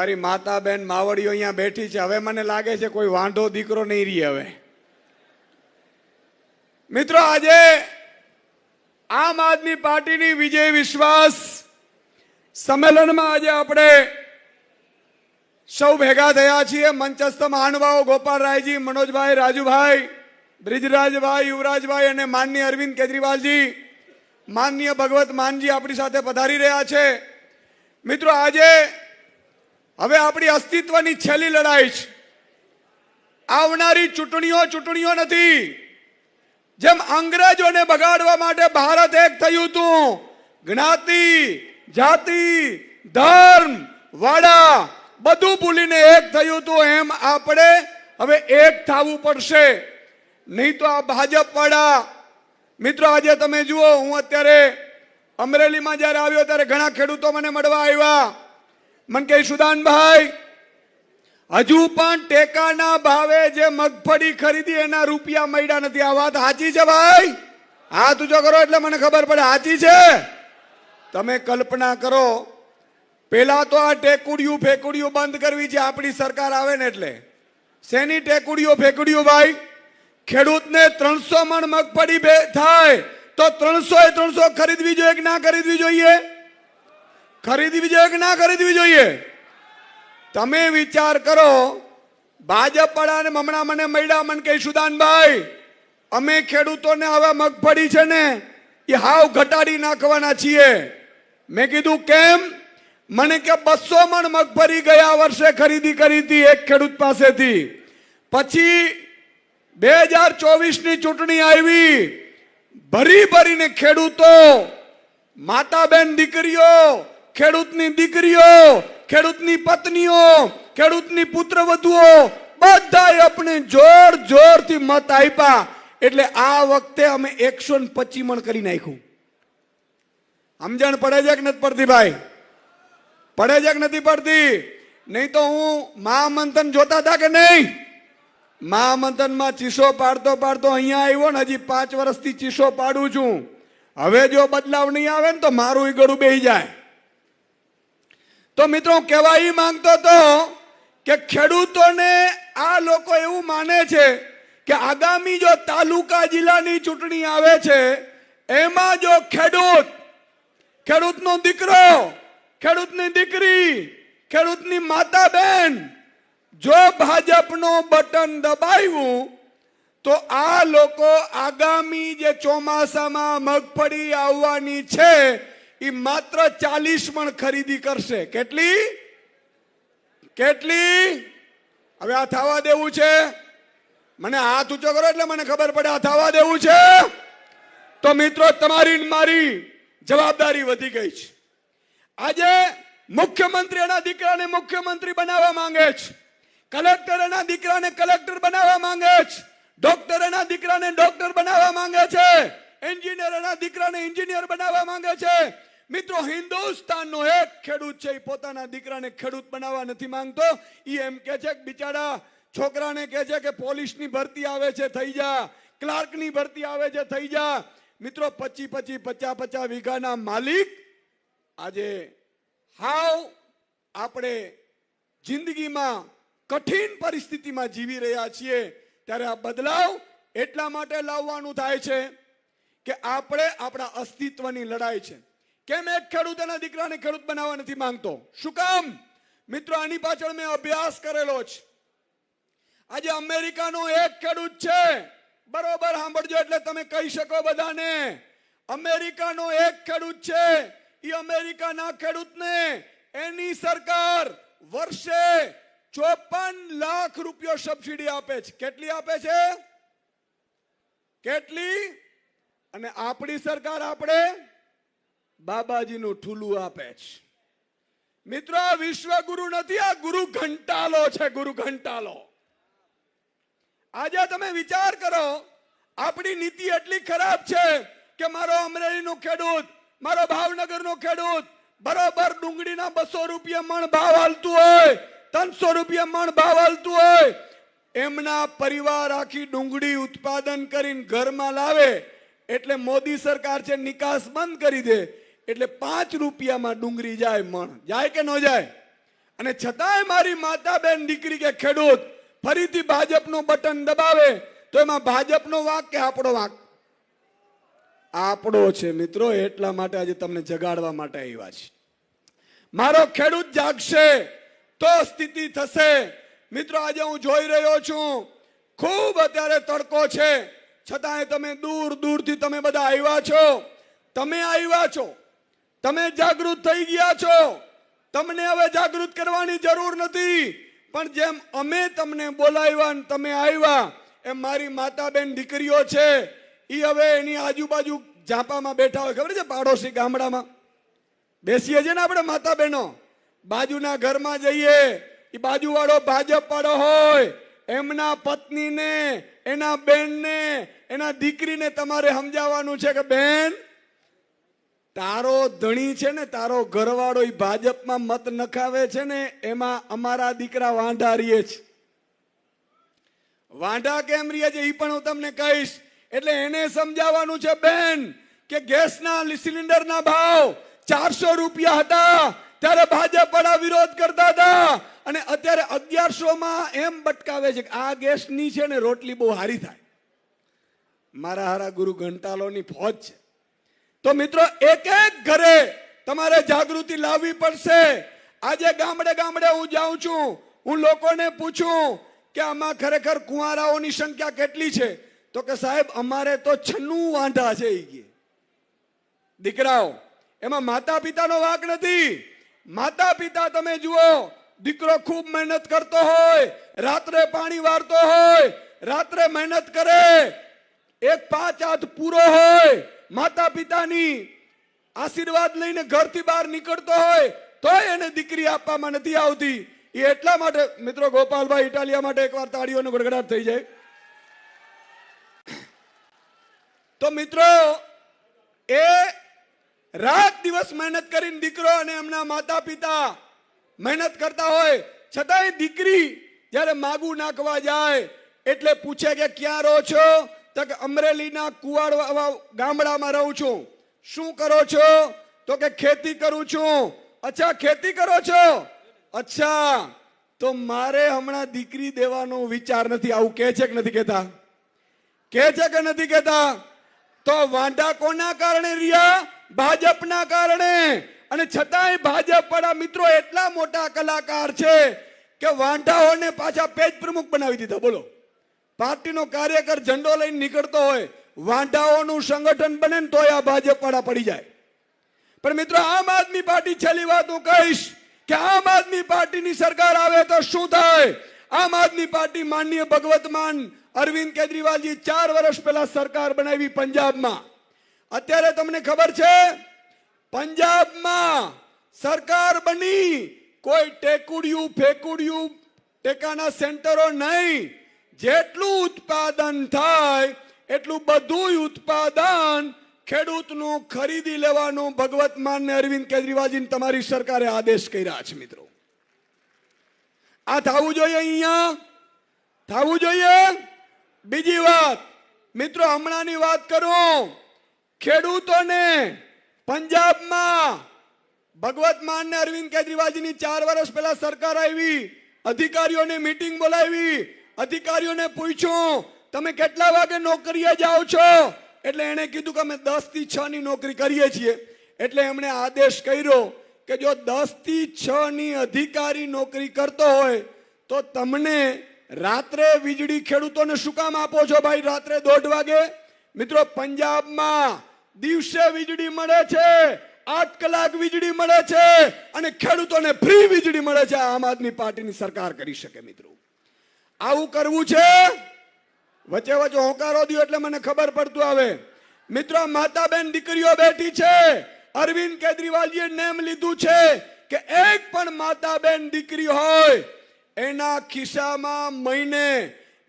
મારી માતા બેન માવડીઓ અહીંયા બેઠી છે. હવે મને લાગે છે કોઈ વાંઢો દીકરો નહીં રહી. હવે મિત્રો, આજે આમ આદમી પાર્ટીની વિજય વિશ્વાસ સંમેલનમાં આજે આપણે સૌ ભેગા થયા છીએ. મંચસ્થ મહાનુભાવો ગોપાલરાયજી, મનોજભાઈ, રાજુભાઈ, બ્રિજરાજભાઈ, યુવરાજભાઈ અને માનનીય અરવિંદ કેજરીવાલજી, માનનીય ભગવત માનજી આપણી સાથે પધારી રહ્યા છે. મિત્રો, આજે હવે આપણી અસ્તિત્વની છેલ્લી લડાઈ છે. આવનારી ચૂંટણીઓ નથી. જેમ અંગ્રેજોને બગાડવા માટે ભારત એક થયું હતું, જ્ઞાતિ, જાતિ, ધર્મ, વાડા બધું ભૂલીને એક થયું હતું, એમ આપણે હવે એક થવું પડશે. નહીં તો આ ભાજપ વાળા મિત્રો, આજે તમે જુઓ, હું અત્યારે અમરેલીમાં જયારે આવ્યો ત્યારે ઘણા ખેડૂતો મને મળવા આવ્યા. મને કહે, સુદાનભાઈ, હજુ પણ ટેકાના ભાવે જે મગફળી ખરીદી એના રૂપિયા મળ્યા નથી. આ વાત સાચી છે ભાઈ? હાથ ઊંચો કરો એટલે મને ખબર પડે સાચી છે. તમે કલ્પના કરો, પેલા તો આ ટેકુડિયું ફેકુડિયું બંધ કરવી છે આપણી સરકાર આવે ને એટલે. શેની ટેકુડિયું ફેકુડિયું ભાઈ? ખેડૂતને 300 મણ મગફળી થાય તો 300 ખરીદવી જોઈએ કે ના ખરીદવી જોઈએ? ખરીદવી જોઈએ કે ના ખરીદવી જોઈએ? તમે વિચાર કરો. ભાજપ વાળાને હમણાં મને મળ્યા, મને કહે, સુદાનભાઈ, અમે ખેડૂતોને હવે મગફળી છે ને એ હાવ ઘટાડી નાખવાના છીએ. મેં કીધું કેમ? મને કે 200 મણ મગફળી ગયા વર્ષે ખરીદી કરી હતી એક ખેડૂત પાસેથી. પછી 2024ની ચૂંટણી આવી, ભરીને ખેડૂતો, માતા બેન દીકરીઓ, ખેડૂતની દીકરીઓ, ખેડૂતની પત્નીઓ, ખેડૂતની પુત્રવધુઓ બધાએ આપણે જોરથી મત આપ્યા. એટલે આ વખતે અમે 125 મણ કરી નાખ્યું. સમજણ પડે છે કે નથી પડતી ભાઈ? પડે છે કે નથી પડતી? નહીં તો હું મહામંથન જોતા હતા કે નહીં? મહામંથનમાં ચીસો પાડતો અહીંયા આવ્યો ને, હજી 5 વર્ષથી ચીસો પાડું છું. હવે જો બદલાવ નહીં આવે ને તો મારું ગળું બેહી જાય. તો મિત્રો, કહેવા એ માંગતો હતો કે ખેડૂતોને આ લોકો એવું માને છે કે આગામી જો તાલુકા જિલ્લાની ચૂંટણી આવે છે એમાં જો ખેડૂતનો દીકરો, ખેડૂતની દીકરી, ખેડૂતની માતા બેન જો ભાજપનો બટન દબાવ્યું તો આ લોકો આગામી જે ચોમાસામાં મગફળી આવવાની છે એ માત્ર 40 મણ ખરીદી કરશે. કેટલી? હવે આ થવા દેવું છે? મને હાથ ઊંચો કરો એટલે મને ખબર પડે આ થવા દેવું છે. તો મિત્રો, તમારી મારી જવાબદારી વધી ગઈ છે. આજે મુખ્યમંત્રી એના દીકરાને મુખ્યમંત્રી બનાવવા માંગે છે, કલેક્ટર એના દીકરાને કલેક્ટર બનાવવા માંગે છે, ડોક્ટર એના દીકરાને ડોક્ટર બનાવવા માંગે છે, એન્જિનિયર એના દીકરાને એન્જિનિયર બનાવવા માંગે છે. મિત્રો, હિન્દુસ્તાનનો એક ખેડૂત છે, એ પોતાના દીકરાને ખેડૂત બનાવવા નથી માંગતો. એ એમ કે છે કે બિચારા છોકરાને કહે છે કે પોલીસની ભરતી આવે છે થઈ જા, ક્લાર્કની ભરતી આવે છે થઈ જા. મિત્રો, 50 વીઘાના માલિક આજે હાવ આપણે જિંદગીમાં કઠિન પરિસ્થિતિમાં જીવી રહ્યા છીએ. ત્યારે આ બદલાવ એટલા માટે લાવવાનું થાય છે કે આપણે આપણા અસ્તિત્વની લડાઈ છે. કેમ એક ખેડૂત એના દીકરાને ખેડૂત બનાવવા નથી માંગતો? શું કામ? મિત્રો, આની પાછળ મેં અભ્યાસ કરેલો છે. આજે અમેરિકાનો એક ખેડૂત છે, બરોબર સાંભળજો એટલે તમે કહી શકો બધાને. અમેરિકાનો એક ખેડૂત છે, એ અમેરિકાના ખેડૂતને એની સરકાર વર્ષે 54 લાખ રૂપિયા સબસિડી આપે છે. કેટલી આપે છે? કેટલી? અને આપણી સરકાર આપણે બાબાજીનું ઠુલું આપે છે. મિત્રો, આ વિશ્વગુરુ નથી, આ ગુરુ ઘંટાલો છે. ગુરુ ઘંટાલો. આજે તમે વિચાર કરો, આપણી નીતિ એટલી ખરાબ છે કે મારો અમરેલીનો ખેડૂત, મારો ભાવનગરનો ખેડૂત બરોબર ડુંગળીના 200 રૂપિયા મણ ભાવ હાલતું હોય, 300 રૂપિયા મણ ભાવ હાલતું હોય, એમના પરિવાર આખી ડુંગળી ઉત્પાદન કરીને ઘરમાં લાવે એટલે મોદી સરકાર છે નિકાસ બંધ કરી દે. એટલે 5 રૂપિયામાં ડુંગળી જાય મણ. જાય કે ન જાય? અને છતાંય મારી માતા બેન દીકરી કે ખેડૂત ફરીથી ભાજપનું બટન દબાવે તો એમાં ભાજપનો વાંક કે આપણો વાંક? આપણો છે મિત્રો. એટલા માટે આજે તમને જગાડવા માટે આવ્યા છે. મારો ખેડૂત જાગશે તો સ્થિતિ થશે. મિત્રો આજે હું જોઈ રહ્યો છું ખૂબ અત્યારે તડકો છે, છતાંય તમે દૂર દૂરથી તમે બધા આવ્યા છો. તમે જાગૃત થઈ ગયા છો. તમને હવે જાગૃત કરવાની જરૂર નથી. પણ જેમ અમે તમને બોલાવ્યા ને તમે આવ્યા એમ મારી માતા બેન દીકરીઓ છે એ હવે એની આજુબાજુ ઝાંપામાં બેઠા હોય. ખબર છે પાડોશી ગામડામાં બેસીએ છીએ ને આપણે માતા બહેનો, બાજુના ઘરમાં જઈએ, એ બાજુવાળો ભાજપ વાળો હોય, એમના પત્નીને, એના બેનને, એના દીકરીને તમારે સમજાવવાનું છે કે બેન તારો ધણી છે ને, તારો ઘરવાળો એ ભાજપમાં મત નખાવે છે ને, એમાં અમારા દીકરા વાંઢા રહીએ છે. વાંઢા કેમ રહીએ છે એ પણ હું તમને કહીશ. એટલે એને સમજાવવાનું છે બેન કે ગેસના સિલિન્ડરના ભાવ 400 રૂપિયા હતા ત્યારે ભાજપ વાળા વિરોધ કરતા હતા અને અત્યારે 1100 માં એમ બટકાવે છે કે આ ગેસની છે ને રોટલી બહુ સારી થાય. મારા હારા ગુરુ ઘંટાલોની ફોજ છે. તો મિત્રો એક એક ઘરે તમારે જાગૃતિ લાવવી પડશે. આજે ગામડે ગામડે હું જાઉં છું, હું લોકોને પૂછું કે આમાં ખરેખર કુંવારાઓની સંખ્યા કેટલી છે, તો કે સાહેબ અમારે તો 96 વાંઢા છે. દીકરાઓ, એમાં માતા પિતાનો વાંક નથી. માતા પિતા તમે જુઓ, દીકરો ખૂબ મહેનત કરતો હોય, રાત્રે પાણી વારતો હોય, રાત્રે મહેનત કરે, 1-5 હાથ પૂરો હોય, માતા પિતાની આશીર્વાદ લઈને ઘરથી બહાર નીકળતો હોય તો એને દીકરી આપવામાં નથી આવતી. એ એટલા માટે મિત્રો, ગોપાલભાઈ ઇટાલિયા માટે એકવાર તાળીઓનો ગડગડાટ થઈ જાય. તો મિત્રો એ રાત દિવસ મહેનત કરીને દીકરો અને એમના માતા પિતા મહેનત કરતા હોય, છતાંય દીકરી જ્યારે માગું નાખવા જાય એટલે પૂછે કે ક્યાં રહો છો? તો કે અમરેલીના કુવાડ ગામડામાં રહું છું. શું કરો છો? તો કે ખેતી કરું છું. અચ્છા, ખેતી કરો છો? અચ્છા, તો મારે હમણાં દીકરી દેવાનો વિચાર નથી. આવું કે છે કે નથી કહેતા? કે છે કે નથી કહેતા? તો વાંઢા કોના કારણે રહ્યા? ભાજપના કારણે. અને છતાંય ભાજપ વાળા મિત્રો એટલા મોટા કલાકાર છે કે વાંઢાઓને પાછા પેજ પ્રમુખ બનાવી દીધા. બોલો, પાર્ટીનો કાર્યકર ઝંડો લઈને નીકળતો હોય, વાંઢાઓનું સંગઠન બને ને તોય આ ભાજપ વાળા પડી જાય. પણ મિત્રો આમ આદમી પાર્ટી, છેલ્લી વાત હું કહીશ કે આમ આદમી પાર્ટીની સરકાર આવે તો શું થાય? આમ આદમી પાર્ટી માનનીય ભગવત માન અરવિંદ કેજરીવાલજી 4 વર્ષ પહેલા સરકાર બનાવી પંજાબમાં. અત્યારે તમને ખબર છે પંજાબમાં સરકાર બની, કોઈ ટેકુડિયું ફેકુડિયું ટેકાના સેન્ટરો નહીં, જેટલું ઉત્પાદન થાય એટલું બધું ઉત્પાદન ખેડૂતનું ખરીદી લેવાનું ભગવત માન ને અરવિંદ કેજરીવાલજી તમારી સરકારે આદેશ કર્યા છે. મિત્રો આ થવું જોઈએ, અહીંયા થવું જોઈએ. બીજી વાત મિત્રો, હમણાંની વાત કરું, ખેડૂતોને પંજાબમાં ભગવત માન ને અરવિંદ કેજરીવાલજીની 4 વર્ષ પહેલા સરકાર આવી, અધિકારીઓને મીટિંગ બોલાવી, અધિકારીઓને પૂછ્યું તમે કેટલા વાગે નોકરીએ જાઓ છો? એટલે એને કીધું કે અમે 10 થી 6 ની નોકરી કરીએ છીએ. એટલે એમણે આદેશ કર્યો કે જો 10 થી 6 ની અધિકારી નોકરી કરતો હોય તો તમને રાત્રે વીજળી ખેડૂતોને શું કામ આપો છો ભાઈ રાત્રે 1:30 વાગે? મિત્રો પંજાબમાં દિવસે વીજળી મળે છે, 8 કલાક વીજળી મળે છે અને ખેડૂતોને ફ્રી વીજળી મળે છે. આમ આદમી પાર્ટીની સરકાર કરી શકે. મિત્રો આવું કરવું છે? વચ્ચે વચ્ચે હોંકારો દો એટલે મને ખબર પડતું આવે. મિત્રો માતા બેન દીકરીઓ બેઠી છે, અરવિંદ કેજરીવાલજીએ નેમ લીધું છે કે એક પણ માતા બેન દીકરી હોય એના ખિસ્સામાં મહિને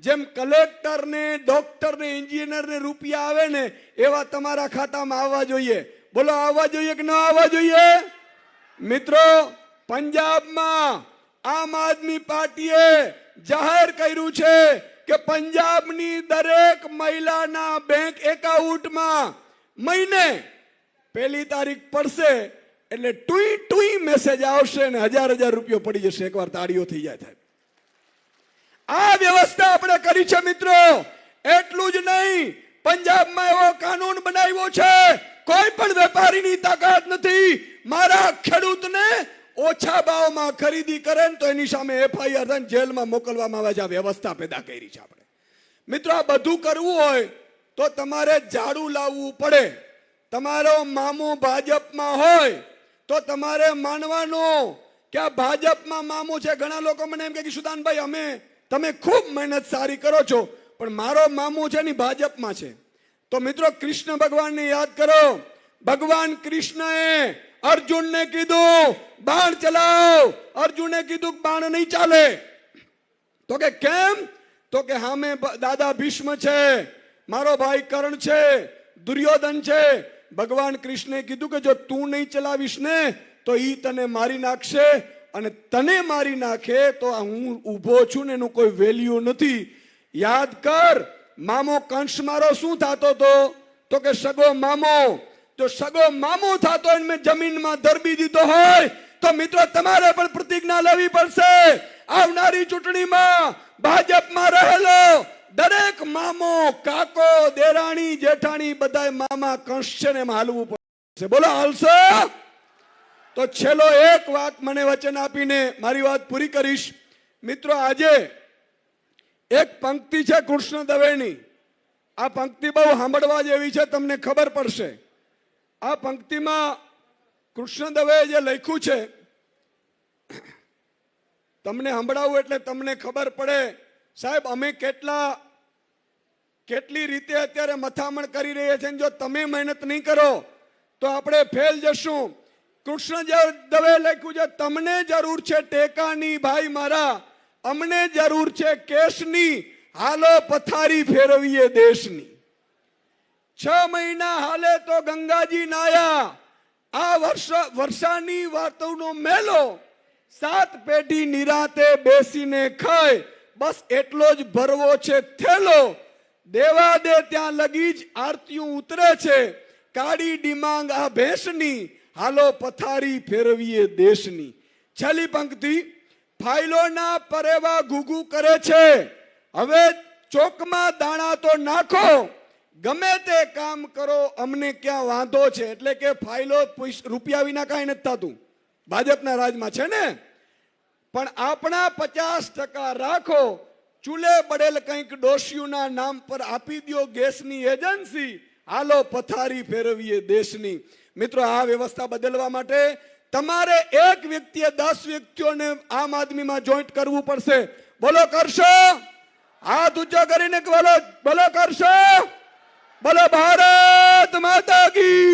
જેમ કલેક્ટર ને, ડોક્ટર ને, એન્જિનિયર ને રૂપિયા આવે ને એવા તમારા ખાતામાં આવવા જોઈએ. બોલો, આવવા જોઈએ કે ન આવવા જોઈએ? મિત્રો પંજાબમાં આમ આદમી પાર્ટીએ જાહેર કર્યું છે કે પંજાબની દરેક મહિલાના બેંક એકાઉન્ટમાં મહિને 1 તારીખ પડશે એટલે ટુઈ ટુઈ મેસેજ આવશે અને 1000 રૂપિયો પડી જશે એકવાર તાળીઓ થઈ જાય સાહેબ. આ વ્યવસ્થા આપણે કરી છે મિત્રો. એટલું જ નહીં, પંજાબમાં એવો કાનૂન બનાવ્યો છે, કોઈ પણ વેપારીની તાકાત નથી મારા ખેડૂતને ઓછા ભાવમાં ખરીદી કરે તો એની સામે FIR થાય જેલમાં મોકલવામાં આવે છે. આ વ્યવસ્થા પેદા કરી છે આપણે. મિત્રો આ બધું કરવું હોય તો તમારે ઝાડુ લાવવું પડે. તમારો મામો ભાજપમાં હોય તો તમારે માનવાનું કે આ ભાજપમાં મામો છે. ઘણા લોકો મને એમ કે સુદાનભાઈ તમે ખૂબ મહેનત સારી કરો છો, પણ મારો મામો છે ને ભાજપમાં છે. તો મિત્રો કૃષ્ણ ભગવાનને યાદ કરો. ભગવાન કૃષ્ણએ અર્જુનને કીધું બાણ ચલાવ. અર્જુને કીધું બાણ નહીં ચાલે. તો કે કેમ? તો કે હામે દાદા ભીષ્મ છે, મારો ભાઈ કર્ણ છે, દુર્યોધન છે. ભગવાન કૃષ્ણે કીધું કે જો તું નહીં ચલાવીશ ને તો ઈ તને મારી નાખશે, અને તને મારી નાખે તો હું ઊભો છું ને એનું કોઈ વેલ્યુ નથી. યાદ કર, મામો કંસ મારો શું થતો હતો? તો કે સગો મામો. જો સગો મામો થતો એને મેં જમીનમાં દરબી દીધો હોય તો મિત્રો તમારે પણ પ્રતિજ્ઞા લેવી પડશે. આવનારી ચૂંટણીમાં ભાજપમાં રહેલો દરેક મામો, કાકો, દેરાણી, જેઠાણી બધાય મામા કંસ છે ને એમાં હાલવું પડશે. બોલો હાલશો? તો છેલ્લો એક વાત મને વચન આપીને મારી વાત પૂરી કરીશ. મિત્રો આજે એક પંક્તિ છે કૃષ્ણ દવેની. આ પંક્તિ બહુ સાંભળવા જેવી છે, તમને ખબર પડશે. આ પંક્તિમાં કૃષ્ણ દવેએ જે લખ્યું છે તમને સંભળાવું એટલે તમને ખબર પડે સાહેબ અમે કેટલી રીતે અત્યારે મથામણ કરી રહ્યા છે. જો તમે મહેનત નહીં કરો તો આપણે ફેલ જશું. કૃષ્ણ દવે લખ્યું છે તમને જરૂર છે ટેકાની ભાઈ મારા, અમને જરૂર છે કેશની, હાલો પથારી ફેરવીએ દેશની. 6 મહિના હાલે તો ગંગાજી નાયા, આ વર્ષાની વાતોનો મેલો, 7 પેઢી નિરાતે બેસીને ખાય, બસ એટલો જ ભરવો છે થેલો. દેવા દે ત્યાં લગી જ આરતીયું ઉતરે છે, કાળી ડિમાંગ આ ભેંસની, હાલો પથારી ફેરવીએ દેશની. છેલ્લી પંક્તિ, ફાઇલોના પરેવા ઘૂઘુ કરે છે, હવે ચોકમાં દાણા તો નાખો, ગમે તે કામ કરો અમને ક્યાં વાંધો છે. એટલે કે ફાઇલો રૂપિયા વિના કાંઈ નથી થતું, ભાજપના રાજમાં છે ને. પણ આપણા 50% રાખો, ચૂલે બળેલ કંઈક ડોશીઓના નામ પર આપી દો ગેસની એજન્સી, હાલો પથારી ફેરવીએ દેશની. મિત્રો આ વ્યવસ્થા બદલવા માટે તમારે એક વ્યક્તિએ 10 વ્યક્તિઓને આમ આદમીમાં જોઈન્ટ કરવું પડશે. બોલો કરશો? હાથ ઊંચો કરીને બોલો કરશો? બોલો ભારત માતા કી